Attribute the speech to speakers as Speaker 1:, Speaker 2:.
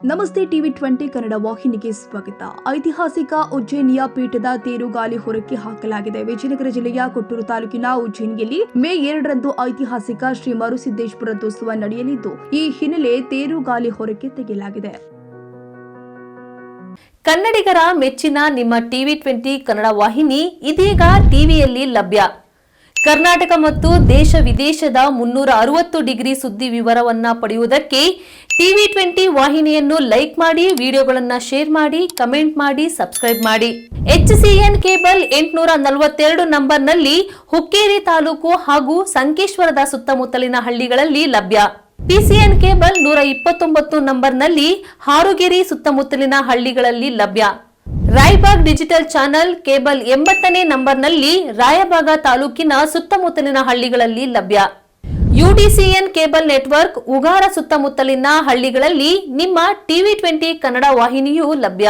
Speaker 1: ನಮಸ್ತೆ ಟಿವಿ 20 ಕನ್ನಡ ವಾಹಿನಿಗೆ ಸ್ವಾಗತ. ಐತಿಹಾಸಿಕ ಉಜ್ಜಯಿನಿಯ ಪೀಠದ ತೇರು ಗಾಲಿ ಹೊರಕ್ಕೆ ಹಾಕಲಾಗಿದೆ. ವಿಜಯನಗರ ಜಿಲ್ಲೆಯ ಕೊಟ್ಟೂರು ತಾಲೂಕಿನ ಉಜ್ಜಯಿನಿಯಲ್ಲಿ ಮೇ 2ರಂದು ಐತಿಹಾಸಿಕ ಶ್ರೀ ಮರುಸಿದ್ದೇಶ್ವರ ರಥೋತ್ಸವ ನಡೆಯಲಿದ್ದು, ಈ ಹಿನ್ನೆಲೆ ತೇರು ಗಾಲಿ ಹೊರಕ್ಕೆ ತೆಗೆಯಲಾಗಿದೆ.
Speaker 2: ಕನ್ನಡಿಗರ ಮೆಚ್ಚಿನ ನಿಮ್ಮ ಟಿವಿ 20 ಕನ್ನಡ ವಾಹಿನಿ ಇದೀಗ ಟಿವಿಯಲ್ಲಿ ಲಭ್ಯ. ಕರ್ನಾಟಕ ಮತ್ತು ದೇಶ ವಿದೇಶದ 360 ಡಿಗ್ರಿ ಸುದ್ದಿ ವಿವರವನ್ನ ಪಡೆಯುವುದಕ್ಕೆ ಟಿವಿ 20 ವಾಹಿನಿಯನ್ನು ಲೈಕ್ ಮಾಡಿ, ವಿಡಿಯೋಗಳನ್ನು ಶೇರ್ ಮಾಡಿ, ಕಮೆಂಟ್ ಮಾಡಿ, ಸಬ್ಸ್ಕ್ರೈಬ್ ಮಾಡಿ. HCN ಕೇಬಲ್ 842 ನಂಬರ್ನಲ್ಲಿ ಹುಕ್ಕೇರಿ ತಾಲೂಕು ಹಾಗೂ ಸಂಕೇಶ್ವರದ ಸುತ್ತಮುತ್ತಲಿನ ಹಳ್ಳಿಗಳಲ್ಲಿ ಲಭ್ಯ. PCN ಕೇಬಲ್ 129 ನಂಬರ್ನಲ್ಲಿ ಹಾರುಗೆರೆ ಸುತ್ತಮುತ್ತಲಿನ ಹಳ್ಳಿಗಳಲ್ಲಿ ಲಭ್ಯ. ರಾಯಬಾಗ್ ಡಿಜಿಟಲ್ ಚಾನೆಲ್ ಕೇಬಲ್ 80ನೇ ನಂಬರ್ನಲ್ಲಿ ರಾಯಬಾಗ ತಾಲೂಕಿನ ಸುತ್ತಮುತ್ತಲಿನ ಹಳ್ಳಿಗಳಲ್ಲಿ ಲಭ್ಯ. UDCN ಕೇಬಲ್ ನೆಟ್ವರ್ಕ್ ಉಗಾರ ಸುತ್ತಮುತ್ತಲಿನ ಹಳ್ಳಿಗಳಲ್ಲಿ ನಿಮ್ಮ ಟಿವಿ 20 ಕನ್ನಡ ವಾಹಿನಿಯೂ ಲಭ್ಯ.